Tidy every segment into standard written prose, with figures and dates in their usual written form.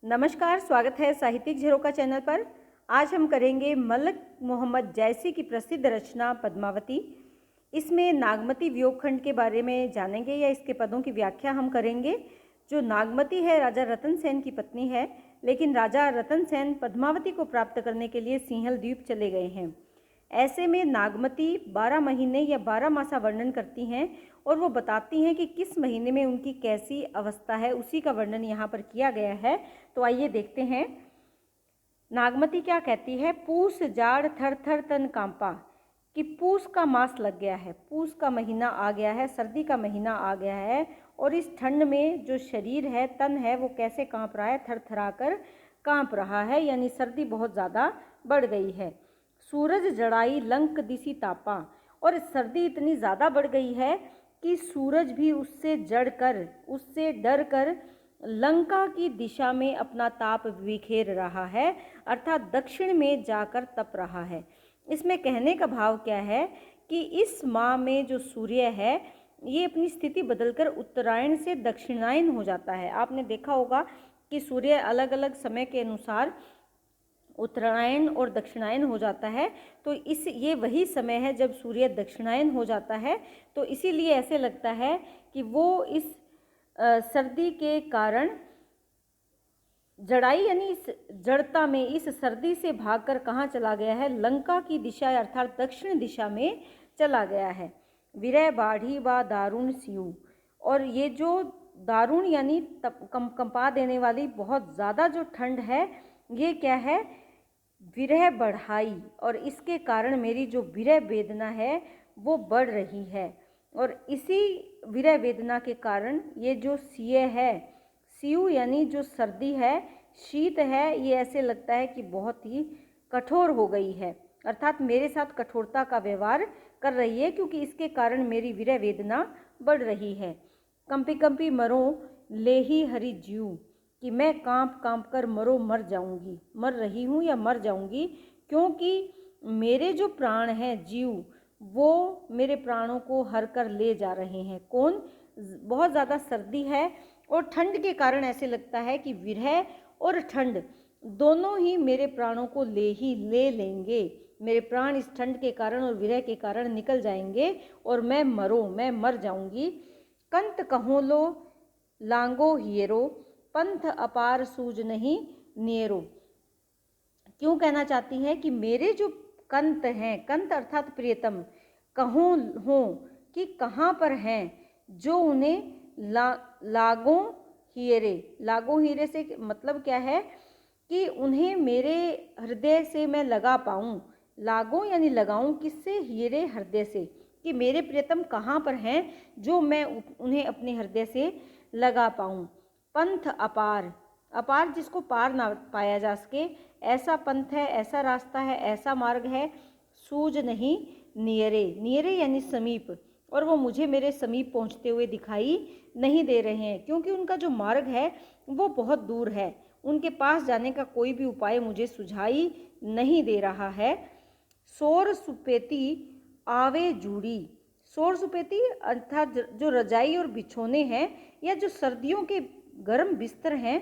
नमस्कार, स्वागत है साहित्यिक झरोखा चैनल पर। आज हम करेंगे मलक मोहम्मद जैसी की प्रसिद्ध रचना पद्मावती। इसमें नागमती वियोगखंड के बारे में जानेंगे या इसके पदों की व्याख्या हम करेंगे। जो नागमती है राजा रतन सेन की पत्नी है, लेकिन राजा रतन सेन पद्मावती को प्राप्त करने के लिए सिंहल द्वीप चले गए हैं। ऐसे में नागमती 12 महीने या 12 मासा वर्णन करती हैं और वो बताती हैं कि किस महीने में उनकी कैसी अवस्था है, उसी का वर्णन यहाँ पर किया गया है। तो आइए देखते हैं नागमती क्या कहती है। पूस जाड़ थर थर तन कांपा, कि पूस का मास लग गया है, पूस का महीना आ गया है, सर्दी का महीना आ गया है और इस ठंड में जो शरीर है, तन है, वो कैसे कांप रहा है, थरथरा कर कांप रहा है, यानी सर्दी बहुत ज़्यादा बढ़ गई है। सूरज जड़ाई लंक दिसी तापा, और सर्दी इतनी ज़्यादा बढ़ गई है कि सूरज भी उससे जड़कर, उससे डर कर लंका की दिशा में अपना ताप बिखेर रहा है, अर्थात दक्षिण में जाकर तप रहा है। इसमें कहने का भाव क्या है कि इस माह में जो सूर्य है ये अपनी स्थिति बदलकर उत्तरायण से दक्षिणायन हो जाता है। आपने देखा होगा कि सूर्य अलग अलग समय के अनुसार उत्तरायण और दक्षिणायन हो जाता है। तो ये वही समय है जब सूर्य दक्षिणायन हो जाता है। तो इसीलिए ऐसे लगता है कि वो इस सर्दी के कारण जड़ाई यानी इस जड़ता में, इस सर्दी से भागकर कहाँ चला गया है, लंका की दिशा अर्थात दक्षिण दिशा में चला गया है। विरह बाढ़ी व दारुण सियु, और ये जो दारुण यानी कंपा देने वाली बहुत ज़्यादा जो ठंड है, ये क्या है, विरह बढ़ाई, और इसके कारण मेरी जो विरह वेदना है वो बढ़ रही है। और इसी विरह वेदना के कारण ये जो सिय है, सियु यानी जो सर्दी है, शीत है, ये ऐसे लगता है कि बहुत ही कठोर हो गई है, अर्थात मेरे साथ कठोरता का व्यवहार कर रही है, क्योंकि इसके कारण मेरी विरह वेदना बढ़ रही है। कंपी कंपी मरो लेही हरि जीव, कि मैं कांप कांप कर मर जाऊंगी, मर रही हूँ या मर जाऊंगी, क्योंकि मेरे जो प्राण हैं, जीव, वो मेरे प्राणों को हर कर ले जा रहे हैं। कौन? बहुत ज़्यादा सर्दी है और ठंड के कारण ऐसे लगता है कि विरह और ठंड दोनों ही मेरे प्राणों को ले लेंगे। मेरे प्राण इस ठंड के कारण और विरह के कारण निकल जाएंगे और मैं मर जाऊंगी। कंत कहो लो लांगो हियरो, पंथ अपार सूझ नहीं नियरो। क्यों कहना चाहती हैं कि मेरे जो कंत हैं, कंत अर्थात प्रियतम, कहूँ हो कि कहाँ पर हैं, जो उन्हें लागो हीरे, लागो हीरे से मतलब क्या है कि उन्हें मेरे हृदय से मैं लगा पाऊँ। लागो यानी लगाऊं, किससे? हीरे, हृदय से, कि मेरे प्रियतम कहाँ पर हैं जो मैं उन्हें अपने हृदय से लगा पाऊँ। पंथ अपार, अपार जिसको पार ना पाया जा सके, ऐसा पंथ है, ऐसा रास्ता है, ऐसा मार्ग है। सूझ नहीं नियरे, नियरे यानी समीप, और वो मुझे मेरे समीप पहुंचते हुए दिखाई नहीं दे रहे हैं, क्योंकि उनका जो मार्ग है वो बहुत दूर है। उनके पास जाने का कोई भी उपाय मुझे सुझाई नहीं दे रहा है। सोर सुपेती आवे जूड़ी, सोर सुपेती अर्थात जो रजाई और बिछोने हैं या जो सर्दियों के गर्म बिस्तर हैं,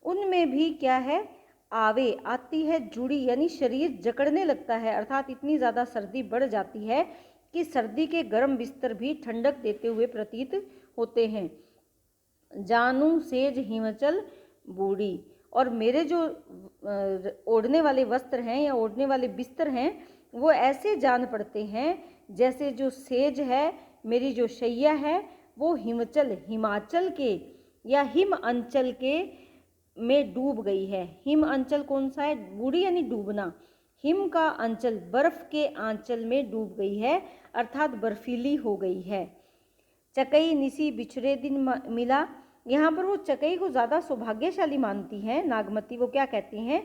उनमें भी क्या है, आवे आती है, जुड़ी यानी शरीर जकड़ने लगता है, अर्थात इतनी ज़्यादा सर्दी बढ़ जाती है कि सर्दी के गर्म बिस्तर भी ठंडक देते हुए प्रतीत होते हैं। जानू सेज हिमाचल बूढ़ी, और मेरे जो ओढ़ने वाले वस्त्र हैं या ओढ़ने वाले बिस्तर हैं वो ऐसे जान पड़ते हैं जैसे जो सेज है, मेरी जो शैया है, वो हिमाचल के या हिम अंचल के में डूब गई है। हिम अंचल कौन सा है? बूढ़ी यानी डूबना। हिम का अंचल बर्फ के आंचल में डूब गई है, अर्थात बर्फीली हो गई है। चकई निसी बिछड़े दिन मिला, यहाँ पर वो चकई को ज़्यादा सौभाग्यशाली मानती हैं नागमती। वो क्या कहती हैं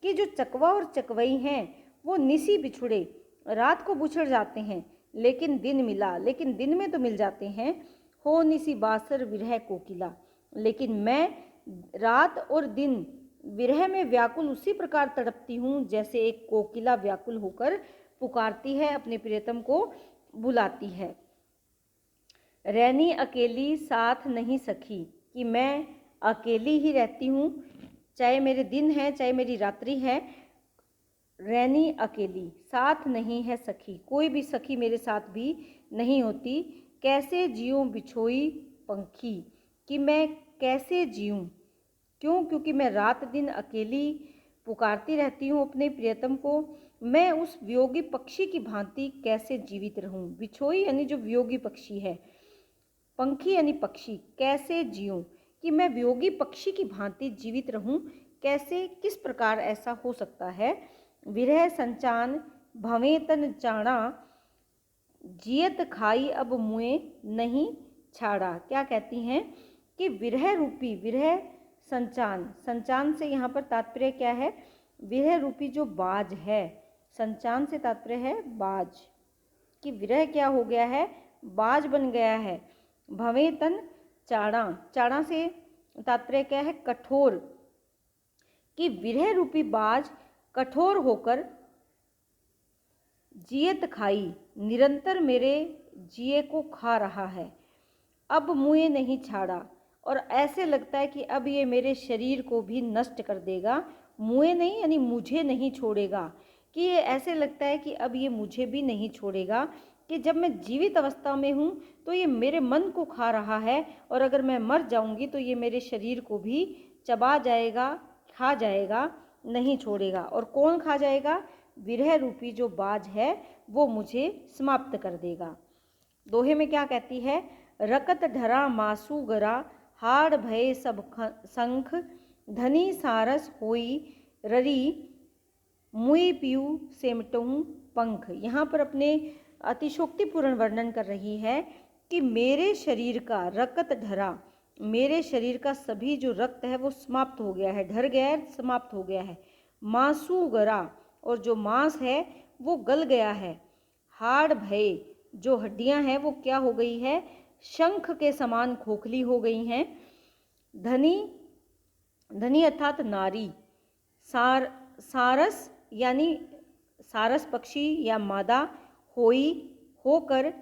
कि जो चकवा और चकवई हैं वो निसी बिछुड़े, रात को बिछड़ जाते हैं, लेकिन दिन मिला, लेकिन दिन में तो मिल जाते हैं। हो निसी बासर विरह कोकिला, लेकिन मैं रात और दिन विरह में व्याकुल उसी प्रकार तड़पती हूँ जैसे एक कोकिला व्याकुल होकर पुकारती है, अपने प्रियतम को बुलाती है। रहनी अकेली साथ नहीं सखी, कि मैं अकेली ही रहती हूँ, चाहे मेरे दिन है चाहे मेरी रात्रि है, रैनी अकेली, साथ नहीं है सखी, कोई भी सखी मेरे साथ भी नहीं होती। कैसे जीऊँ बिछोई पंखी, कि मैं कैसे जीऊँ, क्यों? क्योंकि मैं रात दिन अकेली पुकारती रहती हूँ अपने प्रियतम को। मैं उस वियोगी पक्षी की भांति कैसे जीवित रहूँ। बिछोई यानी जो वियोगी पक्षी है, पंखी यानी पक्षी, कैसे जीऊँ, कि मैं वियोगी पक्षी की भांति जीवित रहूँ। कैसे, किस प्रकार ऐसा हो सकता है। विरह संचान भवें तन चाणा, जियत खाई अब मुए नहीं छाड़ा। क्या कहती हैं कि विरह रूपी, विरह संचान, संचान से यहाँ पर तात्पर्य क्या है, विरह रूपी जो बाज है, संचान से तात्पर्य है बाज, कि विरह क्या हो गया है, बाज बन गया है। भवे तन चाणा, चाणा से तात्पर्य क्या है, कठोर, कि विरह रूपी बाज कठोर होकर जियत खाई, निरंतर मेरे जिए को खा रहा है। अब मुझे नहीं छाड़ा, और ऐसे लगता है कि अब ये मेरे शरीर को भी नष्ट कर देगा। मुझे नहीं यानी मुझे नहीं छोड़ेगा, कि ये ऐसे लगता है कि अब ये मुझे भी नहीं छोड़ेगा, कि जब मैं जीवित अवस्था में हूँ तो ये मेरे मन को खा रहा है, और अगर मैं मर जाऊँगी तो ये मेरे शरीर को भी चबा जाएगा, खा जाएगा, नहीं छोड़ेगा। और कौन खा जाएगा? विरह रूपी जो बाज है वो मुझे समाप्त कर देगा। दोहे में क्या कहती है, रकत ढरा मासू गरा, हाड़ भय सब संख, धनी सारस होई ररी, मुई पीऊ सेमटहूँ पंख। यहाँ पर अपने अतिशोक्तिपूर्ण वर्णन कर रही है कि मेरे शरीर का रकत ढरा, मेरे शरीर का सभी जो रक्त है वो समाप्त हो गया है, ढर गया है, समाप्त हो गया है। मांसू गरा, और जो मांस है वो गल गया है। हाड़ भय, जो हड्डियां हैं वो क्या हो गई है, शंख के समान खोखली हो गई हैं। धनी, धनी अर्थात नारी, सारस यानी सारस पक्षी या मादा, होई होकर,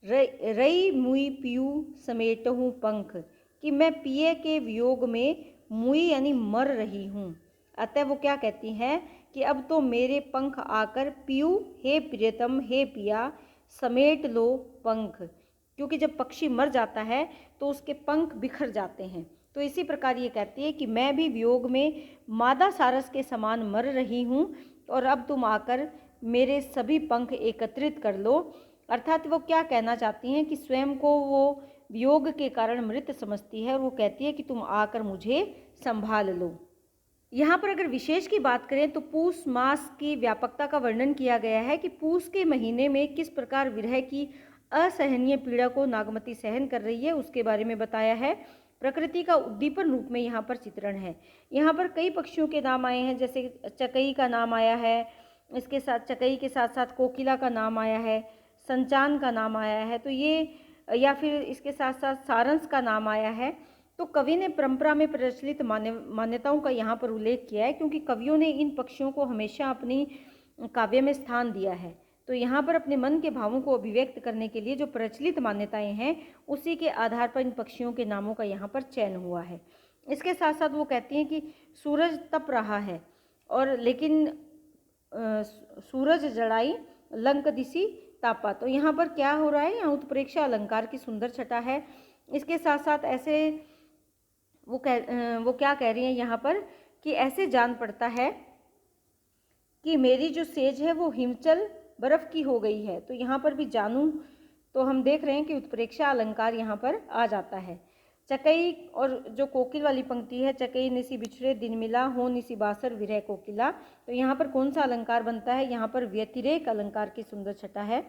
रई मुई पीऊ समेटहूँ पंख, कि मैं पिए के वियोग में मुई यानी मर रही हूँ। अतः वो क्या कहती हैं कि अब तो मेरे पंख आकर पीऊ, हे प्रियतम, हे पिया, समेट लो पंख, क्योंकि जब पक्षी मर जाता है तो उसके पंख बिखर जाते हैं। तो इसी प्रकार ये कहती है कि मैं भी वियोग में मादा सारस के समान मर रही हूँ, और अब तुम आकर मेरे सभी पंख एकत्रित कर लो। अर्थात वो क्या कहना चाहती हैं कि स्वयं को वो वियोग के कारण मृत समझती है, और वो कहती है कि तुम आकर मुझे संभाल लो। यहाँ पर अगर विशेष की बात करें तो पूस मास की व्यापकता का वर्णन किया गया है कि पूस के महीने में किस प्रकार विरह की असहनीय पीड़ा को नागमती सहन कर रही है, उसके बारे में बताया है। प्रकृति का उद्दीपन रूप में यहाँ पर चित्रण है। यहाँ पर कई पक्षियों के नाम आए हैं, जैसे चकई का नाम आया है, इसके साथ चकई के साथ साथ कोकिला का नाम आया है, संचान का नाम आया है, तो ये, या फिर इसके साथ साथ सारंस का नाम आया है। तो कवि ने परंपरा में प्रचलित मान्यताओं का यहाँ पर उल्लेख किया है, क्योंकि कवियों ने इन पक्षियों को हमेशा अपनी काव्य में स्थान दिया है। तो यहाँ पर अपने मन के भावों को अभिव्यक्त करने के लिए जो प्रचलित मान्यताएं हैं उसी के आधार पर इन पक्षियों के नामों का यहाँ पर चयन हुआ है। इसके साथ साथ वो कहती हैं कि सूरज तप रहा है, और लेकिन सूरज जड़ाई लंक दिसी तापा। तो यहाँ पर क्या हो रहा है, यहाँ उत्प्रेक्षा अलंकार की सुंदर छटा है। इसके साथ साथ ऐसे वो क्या कह रही हैं यहाँ पर कि ऐसे जान पड़ता है कि मेरी जो सेज है वो हिमचल बर्फ की हो गई है। तो यहाँ पर भी जानूं, तो हम देख रहे हैं कि उत्प्रेक्षा अलंकार यहाँ पर आ जाता है। चकई और जो कोकिल वाली पंक्ति है, चकई निसी बिछड़े दिन मिला, हो निसी बासर विरह कोकिला, तो यहाँ पर कौन सा अलंकार बनता है, यहाँ पर व्यतिरेक अलंकार की सुंदर छटा है।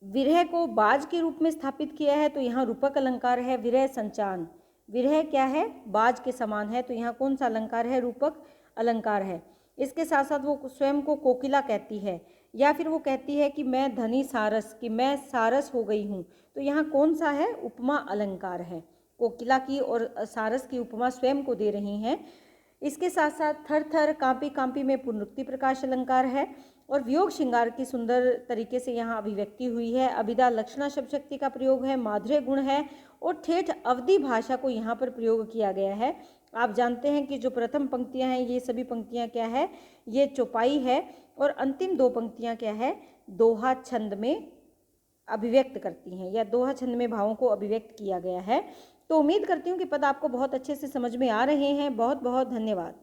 विरह को बाज के रूप में स्थापित किया है, तो यहाँ रूपक अलंकार है विरह संचान। विरह क्या है, बाज के समान है, तो यहाँ कौन सा अलंकार है, रूपक अलंकार है। इसके साथ साथ वो स्वयं को कोकिला कहती है, या फिर वो कहती है कि मैं धनी सारस, कि मैं सारस हो गई हूँ, तो यहाँ कौन सा है, उपमा अलंकार है। कोकिला की और सारस की उपमा स्वयं को दे रही हैं। इसके साथ साथ थर थर कांपी कांपी में पुनरुक्ति प्रकाश अलंकार है, और वियोग श्रृंगार की सुंदर तरीके से यहाँ अभिव्यक्ति हुई है। अभिधा लक्षणा शब्द शक्ति का प्रयोग है, माधुर्य गुण है, और ठेठ अवधि भाषा को यहाँ पर प्रयोग किया गया है। आप जानते हैं कि जो प्रथम पंक्तियां हैं ये सभी पंक्तियां क्या है, ये चौपाई है, और अंतिम दो पंक्तियां क्या है, दोहा छंद में अभिव्यक्त करती हैं, या दोहा छंद में भावों को अभिव्यक्त किया गया है। तो उम्मीद करती हूँ कि पद आपको बहुत अच्छे से समझ में आ रहे हैं। बहुत बहुत धन्यवाद।